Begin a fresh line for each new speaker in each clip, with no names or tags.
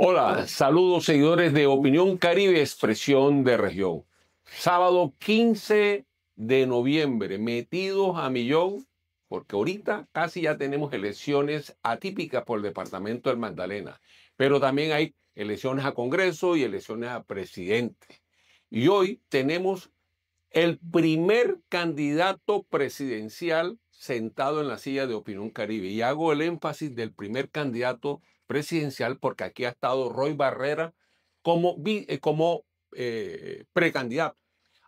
Hola, saludos seguidores de Opinión Caribe, expresión de región. Sábado 15 de noviembre, metidos a millón, porque ahorita casi ya tenemos elecciones atípicas por el departamento del Magdalena, pero también hay elecciones a Congreso y elecciones a presidente. Y hoy tenemos el primer candidato presidencial sentado en la silla de Opinión Caribe. Y hago el énfasis del primer candidato presidencial porque aquí ha estado Roy Barrera como precandidato.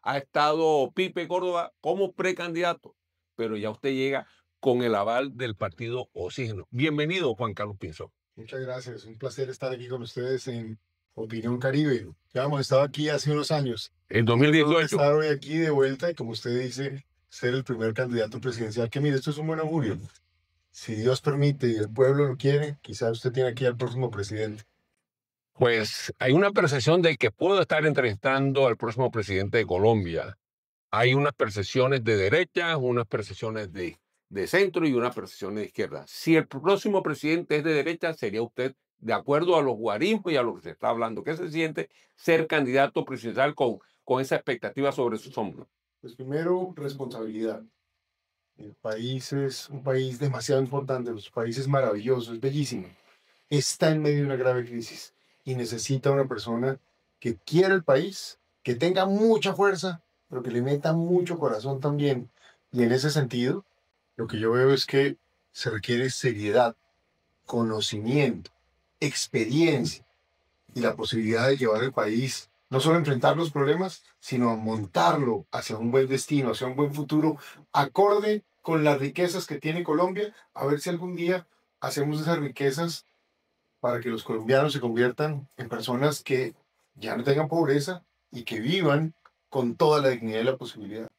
Ha estado Pipe Córdoba como precandidato, pero ya usted llega con el aval del partido Oxígeno. Bienvenido, Juan Carlos Pinzón.
Muchas gracias, un placer estar aquí con ustedes en Opinión Caribe. Ya hemos estado aquí hace unos años.
En
Tengo
2018.
estar hoy aquí de vuelta y, como usted dice, ser el primer candidato presidencial. Que mire, esto es un buen augurio. Si Dios permite y el pueblo lo quiere, quizá usted tiene aquí al próximo presidente.
Pues hay una percepción de que puedo estar entrevistando al próximo presidente de Colombia. Hay unas percepciones de derecha, unas percepciones de centro y unas percepciones de izquierda. Si el próximo presidente es de derecha, sería usted, de acuerdo a los guarismos y a lo que se está hablando, ¿qué se siente ser candidato presidencial con esa expectativa sobre sus hombros?
Pues primero, responsabilidad. El país es un país demasiado importante, nuestro país es maravilloso, es bellísimo. Está en medio de una grave crisis y necesita una persona que quiera el país, que tenga mucha fuerza, pero que le meta mucho corazón también. Y en ese sentido, lo que yo veo es que se requiere seriedad, conocimiento, experiencia y la posibilidad de llevar el país, no solo a enfrentar los problemas, sino a montarlo hacia un buen destino, hacia un buen futuro, acorde con las riquezas que tiene Colombia, a ver si algún día hacemos esas riquezas para que los colombianos se conviertan en personas que ya no tengan pobreza y que vivan con toda la dignidad y la posibilidad.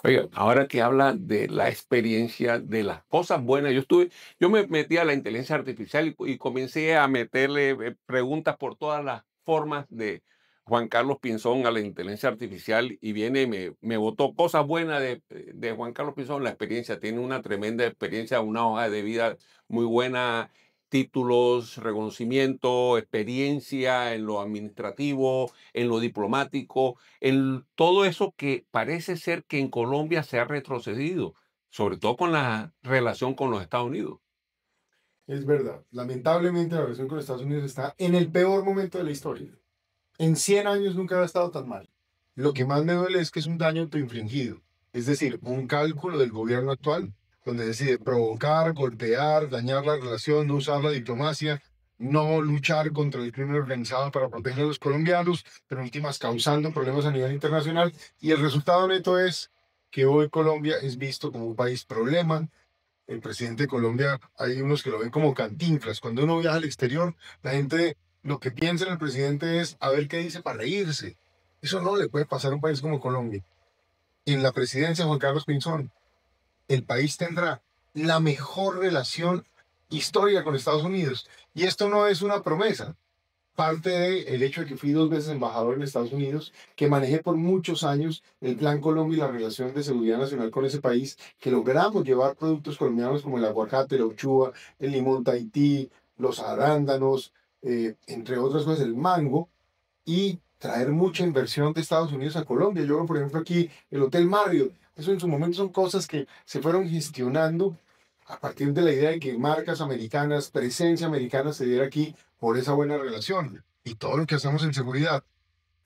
Oiga, ahora que habla de la experiencia, de las cosas buenas, yo me metí a la inteligencia artificial y comencé a meterle preguntas por todas las formas de Juan Carlos Pinzón a la inteligencia artificial y viene y me botó cosas buenas de Juan Carlos Pinzón, la experiencia, tiene una tremenda experiencia, una hoja de vida muy buena, títulos, reconocimiento, experiencia en lo administrativo, en lo diplomático, en todo eso que parece ser que en Colombia se ha retrocedido, sobre todo con la relación con los Estados Unidos.
Es verdad, lamentablemente la relación con Estados Unidos está en el peor momento de la historia. En 100 años nunca había estado tan mal. Lo que más me duele es que es un daño autoinfligido, es decir, un cálculo del gobierno actual, donde decide provocar, golpear, dañar la relación, no usar la diplomacia, no luchar contra el crimen organizado para proteger a los colombianos, pero en últimas causando problemas a nivel internacional. Y el resultado neto es que hoy Colombia es visto como un país problema. El presidente de Colombia, hay unos que lo ven como Cantinflas. Cuando uno viaja al exterior, la gente lo que piensa en el presidente es a ver qué dice para reírse. Eso no le puede pasar a un país como Colombia. En la presidencia de Juan Carlos Pinzón, el país tendrá la mejor relación histórica con Estados Unidos. Y esto no es una promesa. Parte del hecho de que fui 2 veces embajador en Estados Unidos, que manejé por muchos años el Plan Colombia y la relación de seguridad nacional con ese país, que logramos llevar productos colombianos como el aguacate, la uchuva, el limón Tahití, los arándanos, entre otras cosas el mango, y traer mucha inversión de Estados Unidos a Colombia. Yo, por ejemplo, aquí el Hotel Marriott, eso en su momento son cosas que se fueron gestionando a partir de la idea de que marcas americanas, presencia americana se diera aquí por esa buena relación y todo lo que hacemos en seguridad.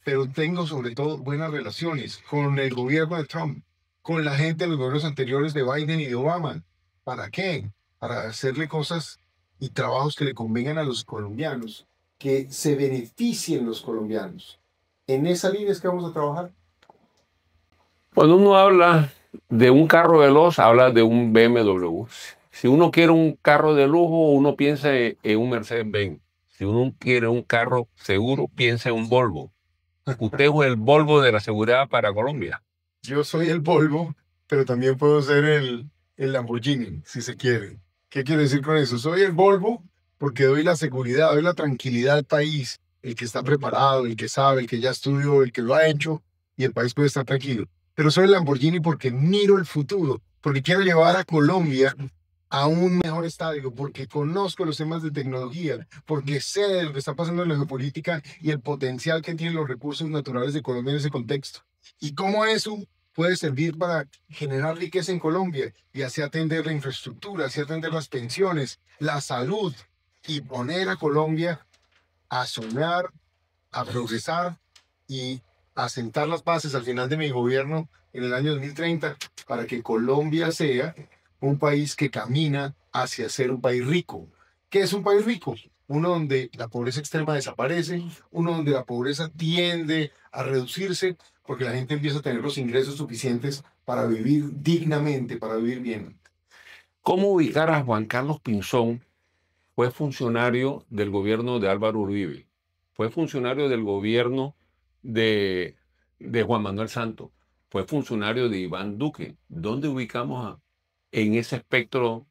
Pero tengo sobre todo buenas relaciones con el gobierno de Trump, con la gente de los gobiernos anteriores de Biden y de Obama. ¿Para qué? Para hacerle cosas y trabajos que le convengan a los colombianos, que se beneficien los colombianos. En esa línea es que vamos a trabajar.
Cuando uno habla de un carro veloz, habla de un BMW. Si uno quiere un carro de lujo, uno piensa en un Mercedes-Benz. Si uno quiere un carro seguro, piensa en un Volvo. Usted es el Volvo de la seguridad para Colombia.
Yo soy el Volvo, pero también puedo ser el Lamborghini, si se quiere. ¿Qué quiere decir con eso? Soy el Volvo porque doy la seguridad, doy la tranquilidad al país, el que está preparado, el que sabe, el que ya estudió, el que lo ha hecho, y el país puede estar tranquilo. Pero soy el Lamborghini porque miro el futuro, porque quiero llevar a Colombia a un mejor estadio, porque conozco los temas de tecnología, porque sé de lo que está pasando en la geopolítica y el potencial que tienen los recursos naturales de Colombia en ese contexto. Y cómo eso puede servir para generar riqueza en Colombia y así atender la infraestructura, así atender las pensiones, la salud y poner a Colombia a soñar, a progresar y a sentar las bases al final de mi gobierno en el año 2030 para que Colombia sea un país que camina hacia ser un país rico. ¿Qué es un país rico? Uno donde la pobreza extrema desaparece, uno donde la pobreza tiende a reducirse porque la gente empieza a tener los ingresos suficientes para vivir dignamente, para vivir bien.
¿Cómo ubicar a Juan Carlos Pinzón? Fue funcionario del gobierno de Álvaro Uribe, fue funcionario del gobierno de, de Juan Manuel Santos, fue funcionario de Iván Duque. ¿Dónde ubicamos en ese espectro?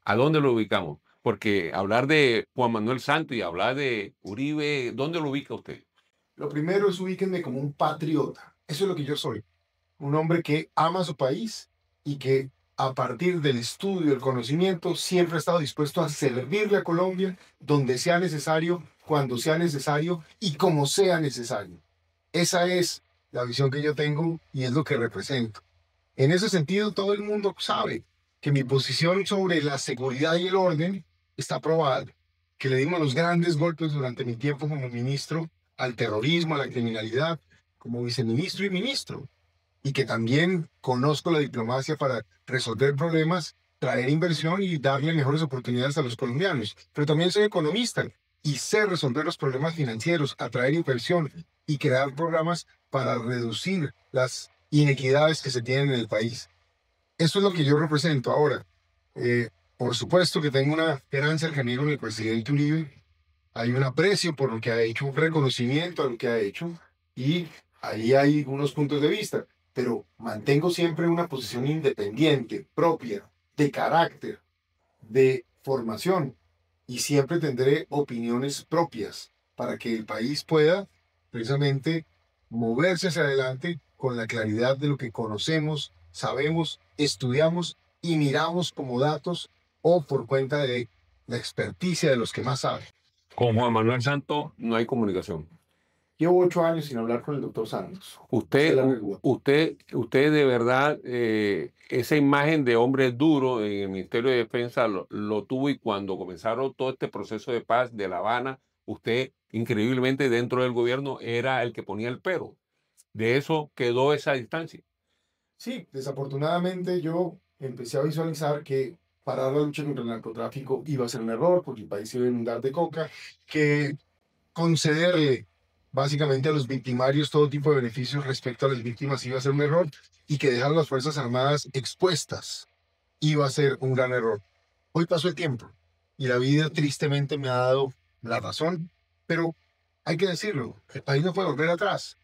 ¿A dónde lo ubicamos? Porque hablar de Juan Manuel Santos y hablar de Uribe, ¿dónde lo ubica usted?
Lo primero es ubíquenme como un patriota. Eso es lo que yo soy. Un hombre que ama su país y que a partir del estudio, el conocimiento, siempre ha estado dispuesto a servirle a Colombia donde sea necesario, cuando sea necesario y como sea necesario. Esa es la visión que yo tengo y es lo que represento. En ese sentido, todo el mundo sabe que mi posición sobre la seguridad y el orden está probada, que le dimos los grandes golpes durante mi tiempo como ministro al terrorismo, a la criminalidad, como viceministro y ministro, y que también conozco la diplomacia para resolver problemas, traer inversión y darle mejores oportunidades a los colombianos. Pero también soy economista y sé resolver los problemas financieros, atraer inversión y crear programas para reducir las inequidades que se tienen en el país. Eso es lo que yo represento ahora. Por supuesto que tengo una gran cercanía con el presidente Uribe, hay un aprecio por lo que ha hecho, un reconocimiento a lo que ha hecho, y ahí hay unos puntos de vista, pero mantengo siempre una posición independiente, propia, de carácter, de formación, y siempre tendré opiniones propias para que el país pueda precisamente moverse hacia adelante con la claridad de lo que conocemos, sabemos, estudiamos y miramos como datos o por cuenta de la experticia de los que más saben.
Con Juan Manuel Santos no hay comunicación.
Llevo 8 años sin hablar con el doctor Santos.
Usted, usted de verdad, esa imagen de hombre duro en el Ministerio de Defensa lo tuvo, y cuando comenzaron todo este proceso de paz de La Habana, usted increíblemente dentro del gobierno era el que ponía el pero. De eso quedó esa distancia.
Sí, desafortunadamente yo empecé a visualizar que parar la lucha contra el narcotráfico iba a ser un error porque el país se iba a inundar de coca, que concederle básicamente a los victimarios todo tipo de beneficios respecto a las víctimas iba a ser un error y que dejar a las Fuerzas Armadas expuestas iba a ser un gran error. Hoy pasó el tiempo y la vida tristemente me ha dado la razón, pero hay que decirlo, el país no puede volver atrás.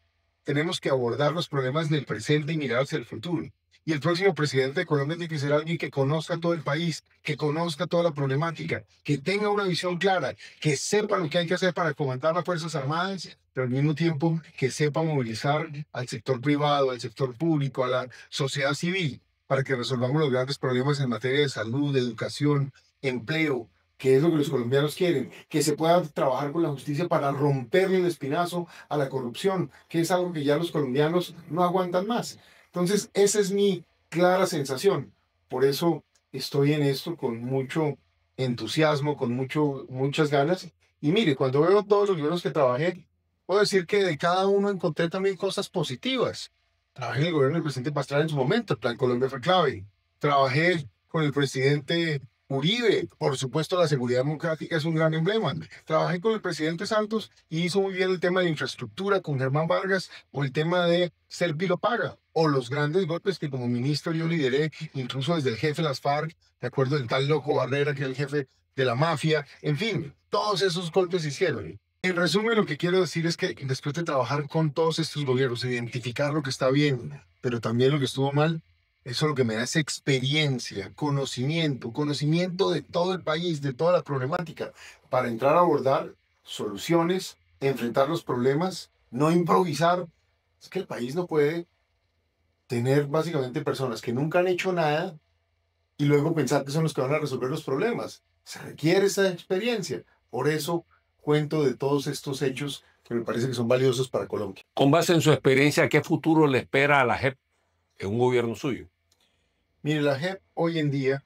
Tenemos que abordar los problemas del presente y mirar hacia el futuro. Y el próximo presidente de Colombia tiene que ser alguien que conozca todo el país, que conozca toda la problemática, que tenga una visión clara, que sepa lo que hay que hacer para comandar las Fuerzas Armadas, pero al mismo tiempo que sepa movilizar al sector privado, al sector público, a la sociedad civil, para que resolvamos los grandes problemas en materia de salud, de educación, empleo, que es lo que los colombianos quieren, que se pueda trabajar con la justicia para romperle el espinazo a la corrupción, que es algo que ya los colombianos no aguantan más. Entonces, esa es mi clara sensación. Por eso estoy en esto con mucho entusiasmo, con muchas ganas. Y mire, cuando veo todos los gobiernos que trabajé, puedo decir que de cada uno encontré también cosas positivas. Trabajé en el gobierno del presidente Pastrana en su momento, el Plan Colombia fue clave. Trabajé con el presidente Uribe, por supuesto, la seguridad democrática es un gran emblema. Trabajé con el presidente Santos y hizo muy bien el tema de infraestructura con Germán Vargas, o el tema de Serpi lo paga, o los grandes golpes que como ministro yo lideré, incluso desde el jefe de las FARC, de acuerdo del tal Loco Barrera, que es el jefe de la mafia. En fin, todos esos golpes se hicieron. En resumen, lo que quiero decir es que después de trabajar con todos estos gobiernos, identificar lo que está bien, pero también lo que estuvo mal, eso lo que me da es experiencia, conocimiento de todo el país, de toda la problemática, para entrar a abordar soluciones, enfrentar los problemas, no improvisar. Es que el país no puede tener básicamente personas que nunca han hecho nada y luego pensar que son los que van a resolver los problemas. Se requiere esa experiencia. Por eso cuento de todos estos hechos que me parece que son valiosos para Colombia.
Con base en su experiencia, ¿qué futuro le espera a la JEP en un gobierno suyo?
Mire, la JEP hoy en día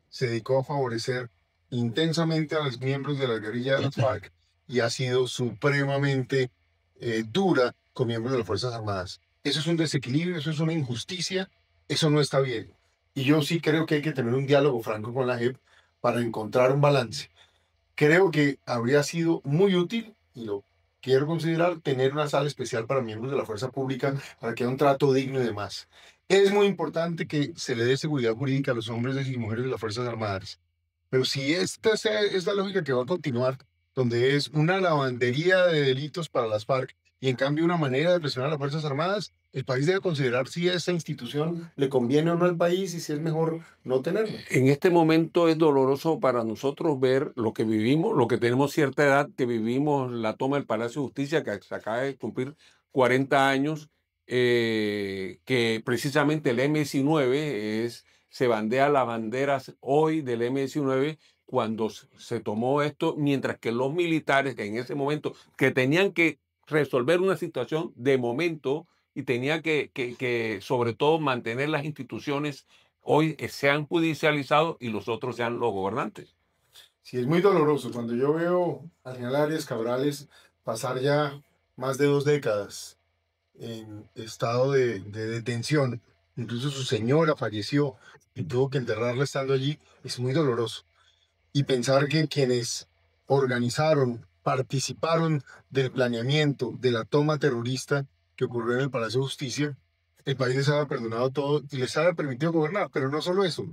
se dedicó a favorecer intensamente a los miembros de la guerrilla de las FARC y ha sido supremamente dura con miembros de las Fuerzas Armadas. Eso es un desequilibrio, eso es una injusticia, eso no está bien. Y yo sí creo que hay que tener un diálogo franco con la JEP para encontrar un balance. Creo que habría sido muy útil, y lo quiero considerar, tener una sala especial para miembros de la fuerza pública para que haya un trato digno y demás. Es muy importante que se le dé seguridad jurídica a los hombres y mujeres de las Fuerzas Armadas. Pero si es la lógica que va a continuar, donde es una lavandería de delitos para las FARC y en cambio una manera de presionar a las Fuerzas Armadas, el país debe considerar si esa institución le conviene o no al país y si es mejor no tenerla.
En este momento es doloroso para nosotros ver lo que vivimos, lo que tenemos cierta edad, que vivimos la toma del Palacio de Justicia, que se acaba de cumplir 40 años, que precisamente el M-19 se bandea las banderas hoy del M-19 cuando se tomó esto, mientras que los militares que en ese momento, que tenían que resolver una situación de momento y tenían que sobre todo mantener las instituciones hoy sean judicializados y los otros sean los gobernantes.
Sí, es muy doloroso cuando yo veo al general Arias Cabrales pasar ya más de 2 décadas en estado de detención. Incluso su señora falleció y tuvo que enterrarla estando allí. Es muy doloroso. Y pensar que quienes organizaron, participaron del planeamiento de la toma terrorista que ocurrió en el Palacio de Justicia, el país les había perdonado todo y les había permitido gobernar. Pero no solo eso,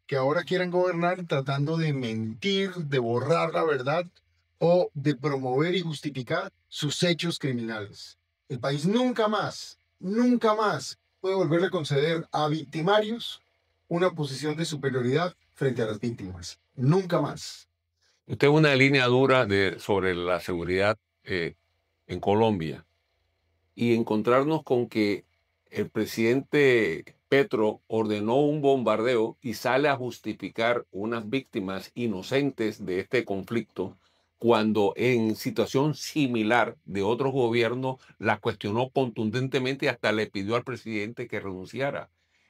que ahora quieran gobernar tratando de mentir, de borrar la verdad o de promover y justificar sus hechos criminales. El país nunca más, nunca más puede volver a conceder a victimarios una posición de superioridad frente a las víctimas. Nunca más.
Usted es una línea dura sobre la seguridad en Colombia y encontrarnos con que el presidente Petro ordenó un bombardeo y sale a justificar unas víctimas inocentes de este conflicto, cuando en situación similar de otros gobiernos la cuestionó contundentemente y hasta le pidió al presidente que renunciara.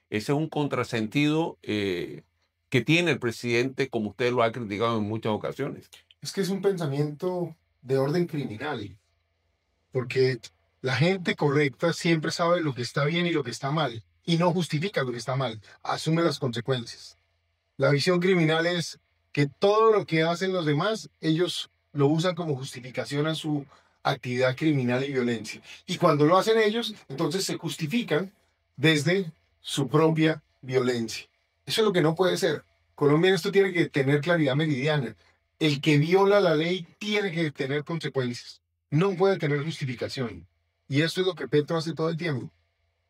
Ese es un contrasentido que tiene el presidente, como usted lo ha criticado en muchas ocasiones.
Es que es un pensamiento de orden criminal, porque la gente correcta siempre sabe lo que está bien y lo que está mal, y no justifica lo que está mal, asume las consecuencias. La visión criminal es que todo lo que hacen los demás, ellos lo usan como justificación a su actividad criminal y violencia. Y cuando lo hacen ellos, entonces se justifican desde su propia violencia. Eso es lo que no puede ser. Colombia en esto tiene que tener claridad meridiana. El que viola la ley tiene que tener consecuencias. No puede tener justificación. Y esto es lo que Petro hace todo el tiempo.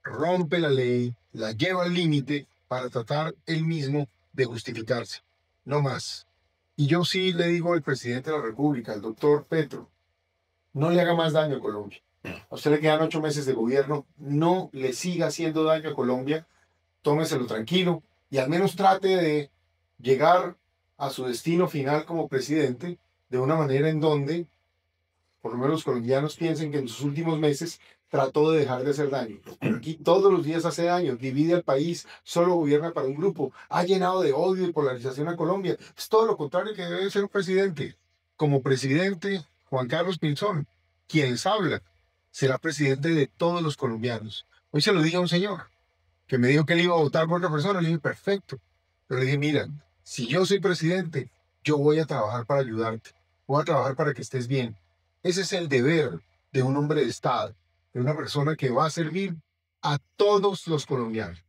Rompe la ley, la lleva al límite para tratar él mismo de justificarse. No más. Y yo sí le digo al presidente de la República, al doctor Petro, no le haga más daño a Colombia. A usted le quedan 8 meses de gobierno, no le siga haciendo daño a Colombia, tómeselo tranquilo y al menos trate de llegar a su destino final como presidente de una manera en donde por lo menos los colombianos piensen que en sus últimos meses trató de dejar de hacer daño. Pero aquí todos los días hace daño, divide al país, solo gobierna para un grupo, ha llenado de odio y polarización a Colombia. Es todo lo contrario que debe ser un presidente. Como presidente, Juan Carlos Pinzón, quien habla, será presidente de todos los colombianos. Hoy se lo dije a un señor que me dijo que él iba a votar por otra persona. Le dije, perfecto. Pero le dije, mira, si yo soy presidente, yo voy a trabajar para ayudarte. Voy a trabajar para que estés bien. Ese es el deber de un hombre de Estado, de una persona que va a servir a todos los colombianos.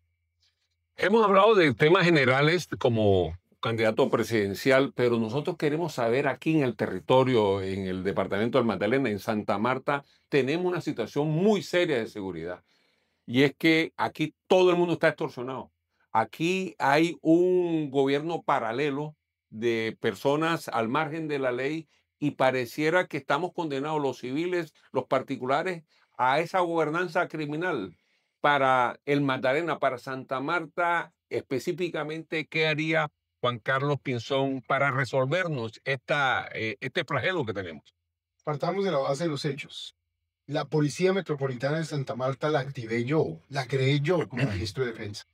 Hemos hablado de temas generales como candidato presidencial, pero nosotros queremos saber aquí en el territorio, en el departamento del Magdalena, en Santa Marta, tenemos una situación muy seria de seguridad. Y es que aquí todo el mundo está extorsionado. Aquí hay un gobierno paralelo de personas al margen de la ley y pareciera que estamos condenados los civiles, los particulares, a esa gobernanza criminal. Para el Magdalena, para Santa Marta, específicamente, ¿qué haría Juan Carlos Pinzón para resolvernos este flagelo que tenemos?
Partamos de la base de los hechos. La Policía Metropolitana de Santa Marta la activé yo, la creé yo como ministro de Defensa.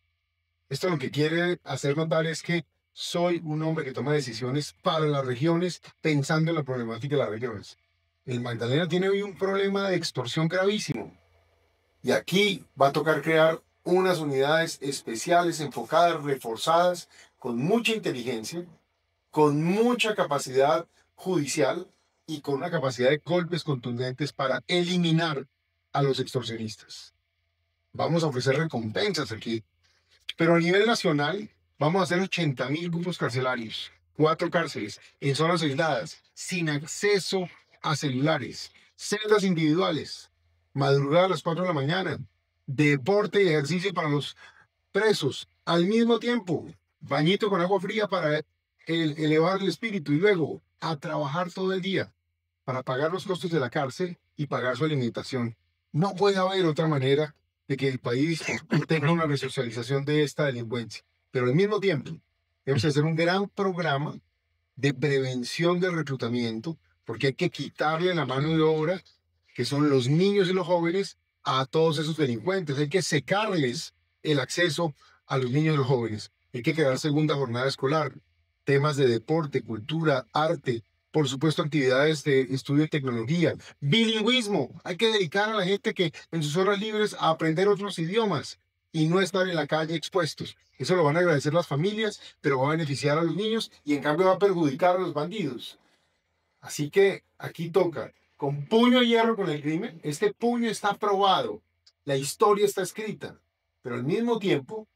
Esto lo que quiere hacer notar es que soy un hombre que toma decisiones para las regiones, pensando en la problemática de las regiones. El Magdalena tiene hoy un problema de extorsión gravísimo. Y aquí va a tocar crear unas unidades especiales, enfocadas, reforzadas, con mucha inteligencia, con mucha capacidad judicial y con una capacidad de golpes contundentes para eliminar a los extorsionistas. Vamos a ofrecer recompensas aquí. Pero a nivel nacional, vamos a hacer 80.000 grupos carcelarios, 4 cárceles, en zonas aisladas, sin acceso a celulares, celdas individuales, madrugada a las 4 de la mañana, deporte y ejercicio para los presos, al mismo tiempo, bañito con agua fría para elevar el espíritu y luego a trabajar todo el día para pagar los costos de la cárcel y pagar su alimentación. No puede haber otra manera de que el país tenga una resocialización de esta delincuencia. Pero al mismo tiempo, debemos hacer un gran programa de prevención del reclutamiento, porque hay que quitarle la mano de obra, que son los niños y los jóvenes, a todos esos delincuentes. Hay que secarles el acceso a los niños y los jóvenes. Hay que crear segunda jornada escolar, temas de deporte, cultura, arte, por supuesto, actividades de estudio de tecnología, bilingüismo. Hay que dedicar a la gente que en sus horas libres a aprender otros idiomas y no estar en la calle expuestos. Eso lo van a agradecer las familias, pero va a beneficiar a los niños y en cambio va a perjudicar a los bandidos. Así que aquí toca, con puño y hierro con el crimen. Este puño está probado, la historia está escrita, pero al mismo tiempo,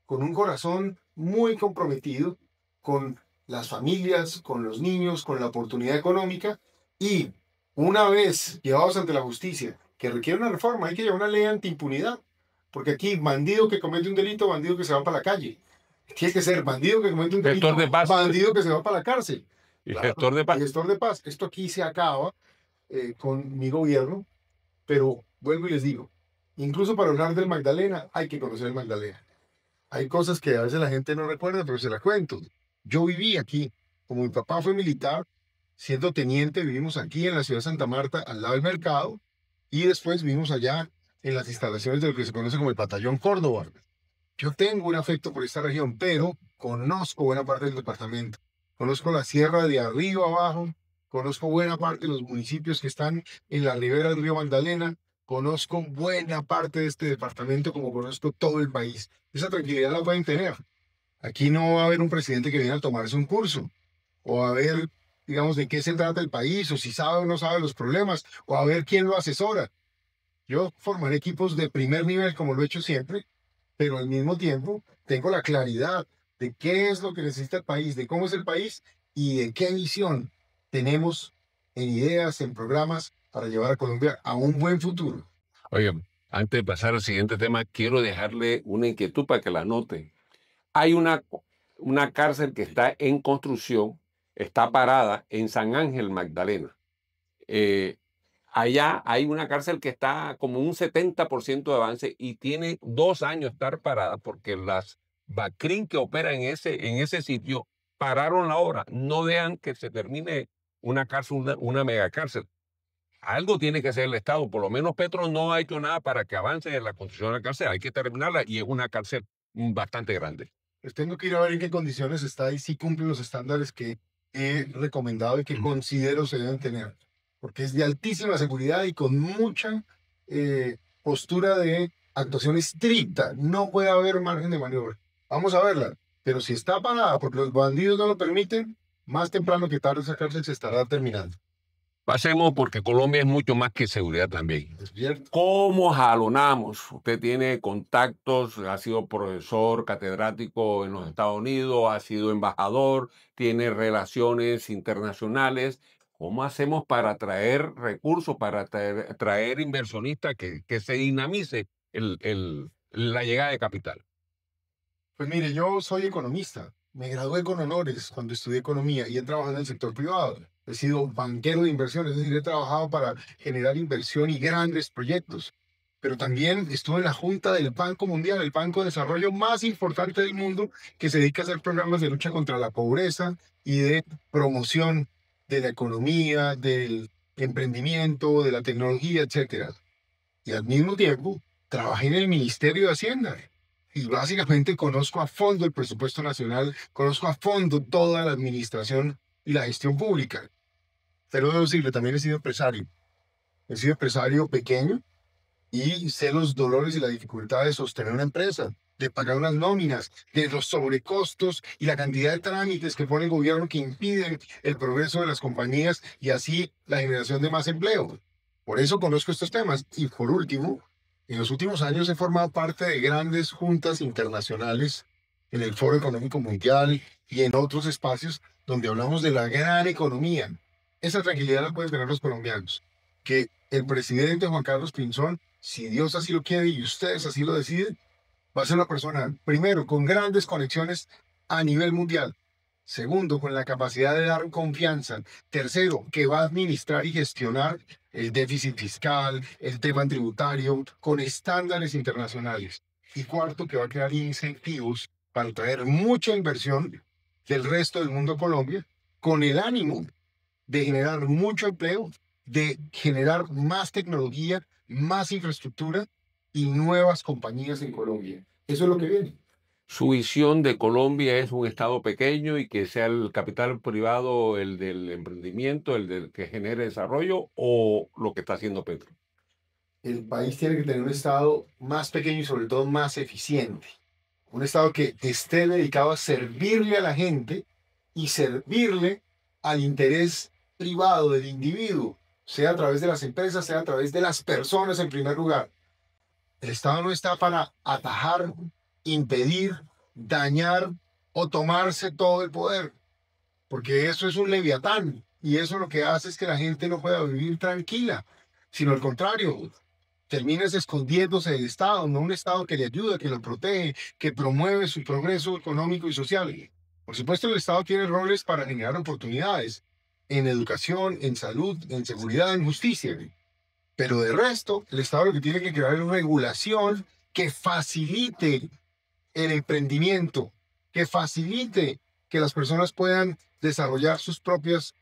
con un corazón muy comprometido con las familias, con los niños, con la oportunidad económica, y una vez llevados ante la justicia, que requiere una reforma, hay que llevar una ley antiimpunidad, porque aquí bandido que comete un delito, bandido que se va para la calle. Tiene que ser bandido que comete un delito,
Gestor de paz.
bandido que se va para la cárcel.
Y
Claro,
gestor de paz.
y gestor de paz. Esto aquí se acaba con mi gobierno, pero vuelvo y les digo, incluso para hablar del Magdalena hay que conocer el Magdalena. Hay cosas que a veces la gente no recuerda, pero se las cuento. Yo viví aquí, como mi papá fue militar, siendo teniente, vivimos aquí en la ciudad de Santa Marta, al lado del mercado, y después vivimos allá en las instalaciones de lo que se conoce como el Batallón Córdoba. Yo tengo un afecto por esta región, pero conozco buena parte del departamento. Conozco la sierra de arriba abajo, conozco buena parte de los municipios que están en la ribera del río Magdalena, conozco buena parte de este departamento como conozco todo el país. Esa tranquilidad la pueden tener. Aquí no va a haber un presidente que viene a tomarse un curso, o a ver, digamos, de qué se trata el país, o si sabe o no sabe los problemas, o a ver quién lo asesora. Yo formaré equipos de primer nivel, como lo he hecho siempre, pero al mismo tiempo tengo la claridad de qué es lo que necesita el país, de cómo es el país y de qué visión tenemos en ideas, en programas para llevar a Colombia a un buen futuro.
Oye, antes de pasar al siguiente tema, quiero dejarle una inquietud para que la anote. Hay una cárcel que está en construcción, está parada en San Ángel, Magdalena. Eh, Allá hay una cárcel que está como un 70% de avance y tiene 2 años estar parada porque las BACRIM que operan en ese sitio pararon la obra. No dejan que se termine una cárcel, una megacárcel. Algo tiene que hacer el Estado. Por lo menos Petro no ha hecho nada para que avance en la construcción de la cárcel. Hay que terminarla y es una cárcel bastante grande.
Pues tengo que ir a ver en qué condiciones está y si cumple los estándares que he recomendado y que considero se deben tener, porque es de altísima seguridad y con mucha postura de actuación estricta. No puede haber margen de maniobra. Vamos a verla, pero si está parada porque los bandidos no lo permiten, más temprano que tarde esa cárcel se estará terminando.
Pasemos porque Colombia es mucho más que seguridad también.
¿Es cierto?
¿Cómo jalonamos? Usted tiene contactos, ha sido profesor catedrático en los Estados Unidos, ha sido embajador, tiene relaciones internacionales. ¿Cómo hacemos para atraer recursos, para traer inversionistas que se dinamice la llegada de capital?
Pues mire, yo soy economista. Me gradué con honores cuando estudié economía y he trabajado en el sector privado. He sido banquero de inversión, es decir, he trabajado para generar inversión y grandes proyectos. pero también estuvo en la Junta del Banco Mundial, el banco de desarrollo más importante del mundo, que se dedica a hacer programas de lucha contra la pobreza y de promoción de la economía, del emprendimiento, de la tecnología, etcétera. Y al mismo tiempo, trabajé en el Ministerio de Hacienda. Y básicamente conozco a fondo el presupuesto nacional, conozco a fondo toda la administración y la gestión pública. Pero debo decirle, también he sido empresario. He sido empresario pequeño y sé los dolores y la dificultad de sostener una empresa, de pagar unas nóminas, de los sobrecostos y la cantidad de trámites que pone el gobierno que impiden el progreso de las compañías y así la generación de más empleo. Por eso conozco estos temas. Y por último, en los últimos años he formado parte de grandes juntas internacionales en el Foro Económico Mundial y en otros espacios donde hablamos de la gran economía. Esa tranquilidad la pueden tener los colombianos, que el presidente Juan Carlos Pinzón, si Dios así lo quiere y ustedes así lo deciden, va a ser una persona, primero, con grandes conexiones a nivel mundial. Segundo, con la capacidad de dar confianza. Tercero, que va a administrar y gestionar el déficit fiscal, el tema tributario, con estándares internacionales. Y cuarto, que va a crear incentivos para traer mucha inversión del resto del mundo a Colombia, con el ánimo de generar mucho empleo, de generar más tecnología, más infraestructura y nuevas compañías en Colombia. Eso es lo que viene.
Su visión de Colombia es un estado pequeño y que sea el capital privado el del emprendimiento, el del que genere desarrollo, o lo que está haciendo Petro.
El país tiene que tener un Estado más pequeño y sobre todo más eficiente. Un Estado que esté dedicado a servirle a la gente y servirle al interés privado del individuo, sea a través de las empresas, sea a través de las personas en primer lugar. El Estado no está para atajar, impedir, dañar o tomarse todo el poder, porque eso es un leviatán y eso lo que hace es que la gente no pueda vivir tranquila, sino al contrario, terminas escondiéndose del Estado, no un Estado que le ayuda, que lo protege, que promueve su progreso económico y social. Por supuesto, el Estado tiene roles para generar oportunidades en educación, en salud, en seguridad, en justicia. Pero de resto, el Estado lo que tiene que crear es regulación que facilite el emprendimiento, que facilite que las personas puedan desarrollar sus propias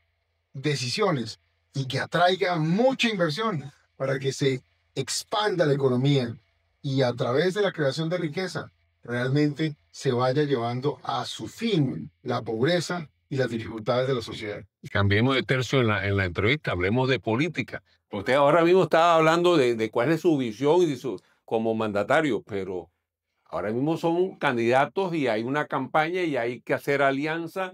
decisiones y que atraiga mucha inversión para que se expanda la economía y a través de la creación de riqueza realmente se vaya llevando a su fin la pobreza y las dificultades de la sociedad.
Cambiemos de tercio en la entrevista, hablemos de política. Usted ahora mismo estaba hablando de cuál es su visión y de como mandatario, pero ahora mismo son candidatos y hay una campaña y hay que hacer alianza.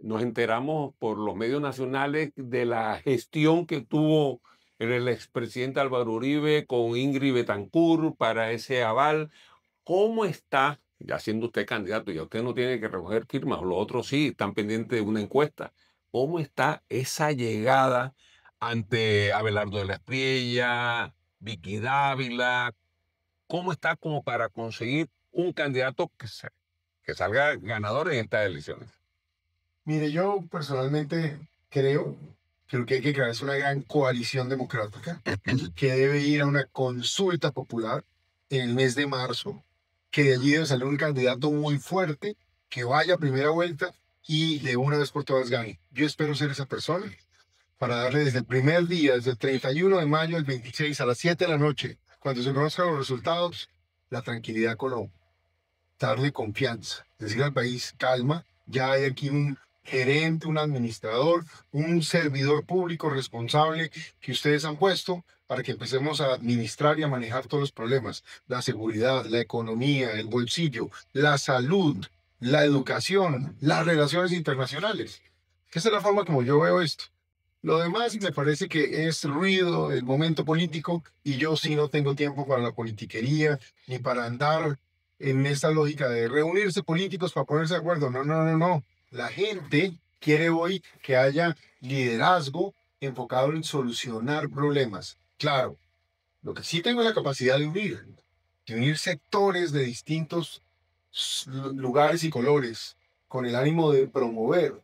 Nos enteramos por los medios nacionales de la gestión que tuvo el expresidente Álvaro Uribe con Ingrid Betancourt para ese aval. ¿Cómo está, ya siendo usted candidato, ya usted no tiene que recoger firmas, los otros sí están pendientes de una encuesta? ¿Cómo está esa llegada ante Abelardo de la Espriella, Vicky Dávila? ¿Cómo está como para conseguir un candidato que salga ganador en estas elecciones?
Mire, yo personalmente creo que lo que hay que crear es una gran coalición democrática que debe ir a una consulta popular en el mes de marzo, que de allí debe salir un candidato muy fuerte, que vaya a primera vuelta y de una vez por todas gane. Yo espero ser esa persona para darle desde el primer día, desde el 31 de mayo al 26 a las 7 de la noche, cuando se conozcan los resultados, la tranquilidad con Colombia, darle confianza, decir al país, calma, ya hay aquí un gerente, un administrador, un servidor público responsable que ustedes han puesto para que empecemos a administrar y a manejar todos los problemas, la seguridad, la economía, el bolsillo, la salud, la educación, las relaciones internacionales. Esa es la forma como yo veo esto. Lo demás me parece que es ruido, el momento político, y yo sí no tengo tiempo para la politiquería, ni para andar en esa lógica de reunirse políticos para ponerse de acuerdo. No, no, no, no. La gente quiere hoy que haya liderazgo enfocado en solucionar problemas. Claro, lo que sí tengo es la capacidad de unir sectores de distintos lugares y colores con el ánimo de promover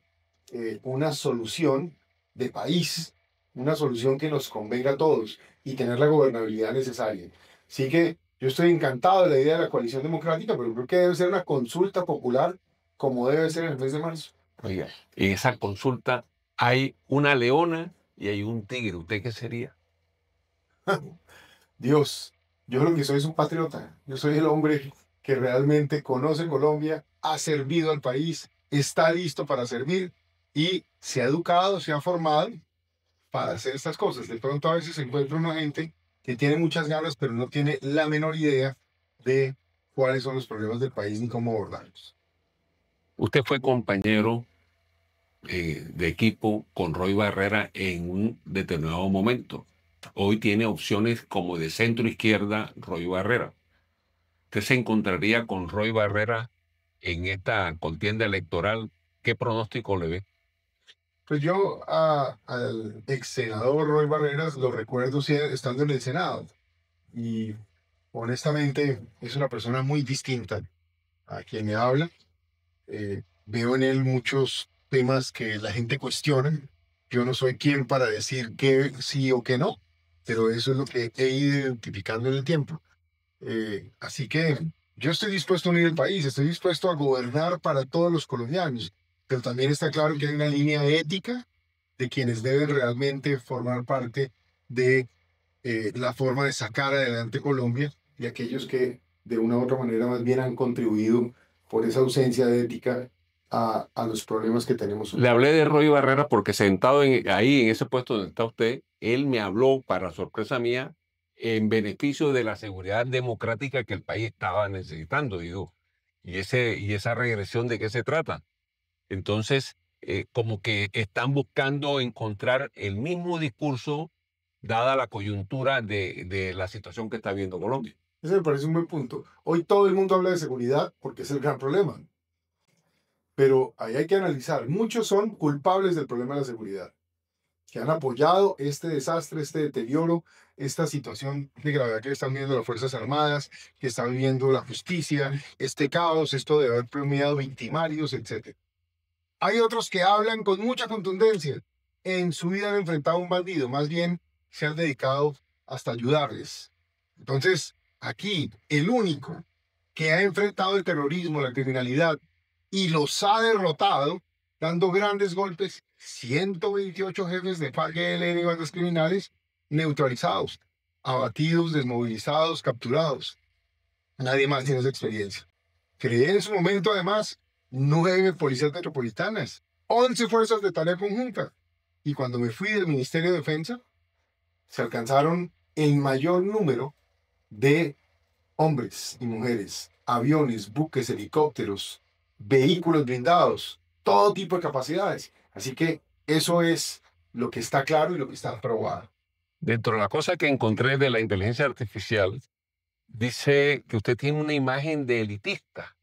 una solución de país, una solución que nos convenga a todos y tener la gobernabilidad necesaria. Así que yo estoy encantado de la idea de la coalición democrática, pero creo que debe ser una consulta popular como debe ser en el mes de marzo.
Oiga, en esa consulta hay una leona y hay un tigre. ¿Usted qué sería?
Dios, yo lo que soy es un patriota. Yo soy el hombre que realmente conoce Colombia, ha servido al país, está listo para servir y se ha educado, se ha formado para hacer estas cosas. De pronto a veces se encuentra una gente que tiene muchas ganas, pero no tiene la menor idea de cuáles son los problemas del país ni cómo abordarlos.
Usted fue compañero de equipo con Roy Barrera en un determinado momento. Hoy tiene opciones como de centro izquierda Roy Barrera. ¿Usted se encontraría con Roy Barrera en esta contienda electoral? ¿Qué pronóstico le ve?
Pues yo al ex senador Roy Barreras lo recuerdo estando en el Senado y honestamente es una persona muy distinta a quien me habla. Veo en él muchos temas que la gente cuestiona. Yo no soy quien para decir que sí o que no, pero eso es lo que he ido identificando en el tiempo. Así que yo estoy dispuesto a unir el país, estoy dispuesto a gobernar para todos los colombianos, pero también está claro que hay una línea ética de quienes deben realmente formar parte de la forma de sacar adelante Colombia y aquellos que de una u otra manera más bien han contribuido por esa ausencia de ética a los problemas que tenemos hoy.
Le hablé de Roy Barrera porque sentado ahí en ese puesto donde está usted, él me habló, para sorpresa mía, en beneficio de la seguridad democrática que el país estaba necesitando. Digo, y esa regresión, ¿de qué se trata? Entonces, como que están buscando encontrar el mismo discurso dada la coyuntura de la situación que está viviendo Colombia.
Ese me parece un buen punto. Hoy todo el mundo habla de seguridad porque es el gran problema. Pero ahí hay que analizar. Muchos son culpables del problema de la seguridad, que han apoyado este desastre, este deterioro, esta situación de gravedad que están viviendo las Fuerzas Armadas, que está viviendo la justicia, este caos, esto de haber premiado victimarios, etc. Hay otros que hablan con mucha contundencia. En su vida han enfrentado a un bandido, más bien se han dedicado hasta ayudarles. Entonces, aquí, el único que ha enfrentado el terrorismo, la criminalidad, y los ha derrotado, dando grandes golpes, 128 jefes de FARC, ELN y bandas criminales neutralizados, abatidos, desmovilizados, capturados. Nadie más tiene esa experiencia. Creé en su momento, además, 9 policías metropolitanas, 11 fuerzas de tarea conjunta. Y cuando me fui del Ministerio de Defensa, se alcanzaron el mayor número de hombres y mujeres, aviones, buques, helicópteros, vehículos blindados, todo tipo de capacidades. Así que eso es lo que está claro y lo que está probado.
Dentro de la cosa que encontré de la inteligencia artificial, dice que usted tiene una imagen de elitista.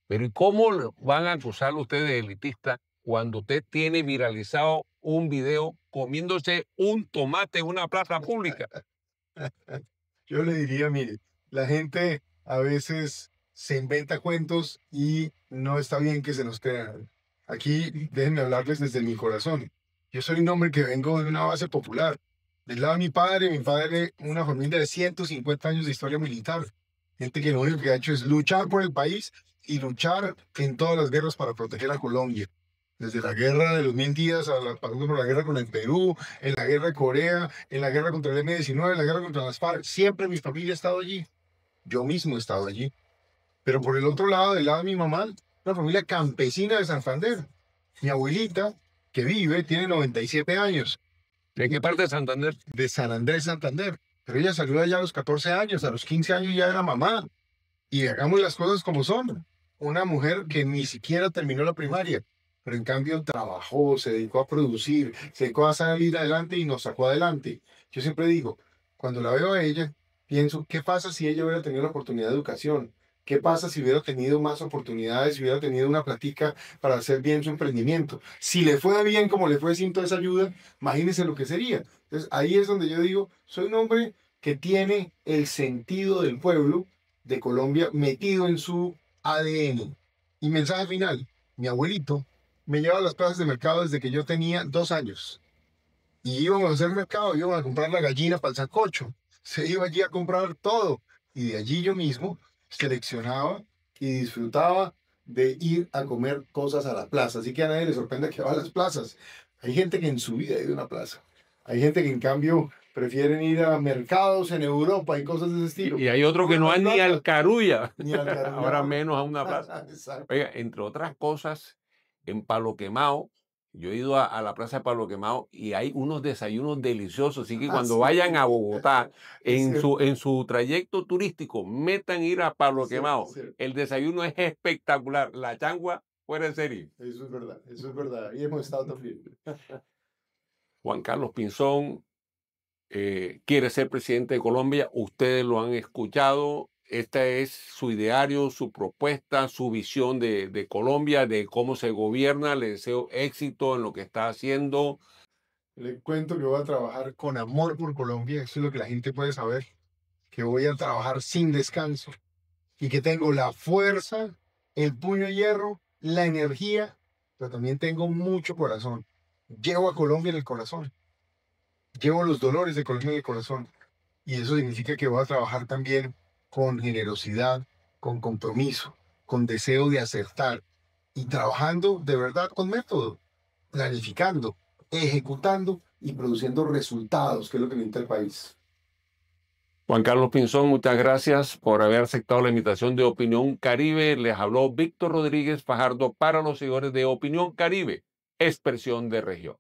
Pero ¿y cómo van a acusarlo ustedes de elitista cuando usted tiene viralizado un video comiéndose un tomate en una plaza pública?
Yo le diría, mire, la gente a veces se inventa cuentos y no está bien que se los crean. Aquí déjenme hablarles desde mi corazón. Yo soy un hombre que vengo de una base popular. Del lado de mi padre, una familia de 150 años de historia militar. Gente que lo único que ha hecho es luchar por el país y luchar en todas las guerras para proteger a Colombia. Desde la guerra de los 1000 días, pasando por la guerra con el Perú, en la guerra de Corea, en la guerra contra el M-19, en la guerra contra las FARC. Siempre mi familia ha estado allí. Yo mismo he estado allí. Pero por el otro lado, del lado de mi mamá, una familia campesina de Santander. Mi abuelita, que vive, tiene 97 años.
¿De qué parte de Santander?
De San Andrés, Santander. Pero ella salió de allá a los 14 años, a los 15 años ya era mamá. Y hagamos las cosas como son. Una mujer que ni siquiera terminó la primaria, pero en cambio trabajó, se dedicó a producir, se dedicó a salir adelante y nos sacó adelante. Yo siempre digo, cuando la veo a ella, pienso, ¿qué pasa si ella hubiera tenido la oportunidad de educación? ¿Qué pasa si hubiera tenido más oportunidades, si hubiera tenido una plática para hacer bien su emprendimiento? Si le fue bien como le fue sin toda esa ayuda, imagínense lo que sería. Entonces ahí es donde yo digo, soy un hombre que tiene el sentido del pueblo de Colombia metido en su ADN. Y mensaje final, mi abuelito me lleva a las plazas de mercado desde que yo tenía 2 años. Y íbamos a hacer mercado, íbamos a comprar la gallina para el sancocho. Se iba allí a comprar todo. Y de allí yo mismo seleccionaba y disfrutaba de ir a comer cosas a la plaza. Así que a nadie le sorprende que va a las plazas. Hay gente que en su vida ha ido a una plaza. Hay gente que en cambio prefieren ir a mercados en Europa y cosas de ese estilo.
Y hay otros que
Cogen
no
las
van ni al
plazas,
Carulla,
ni al
ahora
Carullao.
menos a una plaza.
Exacto.
Oiga, entre otras cosas, en Palo Quemado, yo he ido a la plaza de Palo Quemado y hay unos desayunos deliciosos. Así que cuando
Sí,
vayan a Bogotá,
es cierto,
en su trayecto turístico, metan ir a Palo
es cierto,
Quemado.
es cierto.
El desayuno es espectacular. La changua fuera de serie.
Eso es verdad, eso es verdad. Y hemos estado también.
Juan Carlos Pinzón quiere ser presidente de Colombia. Ustedes lo han escuchado. Este es su ideario, su propuesta, su visión de Colombia, de cómo se gobierna. Le deseo éxito en lo que está haciendo.
Le cuento que voy a trabajar con amor por Colombia. Eso es lo que la gente puede saber. Que voy a trabajar sin descanso y que tengo la fuerza, el puño de hierro, la energía, pero también tengo mucho corazón. Llevo a Colombia en el corazón. Llevo los dolores de Colombia en el corazón. Y eso significa que voy a trabajar también con generosidad, con compromiso, con deseo de acertar y trabajando de verdad con método, planificando, ejecutando y produciendo resultados, que es lo que necesita el país.
Juan Carlos Pinzón, muchas gracias por haber aceptado la invitación de Opinión Caribe. Les habló Víctor Rodríguez Fajardo para los seguidores de Opinión Caribe, expresión de región.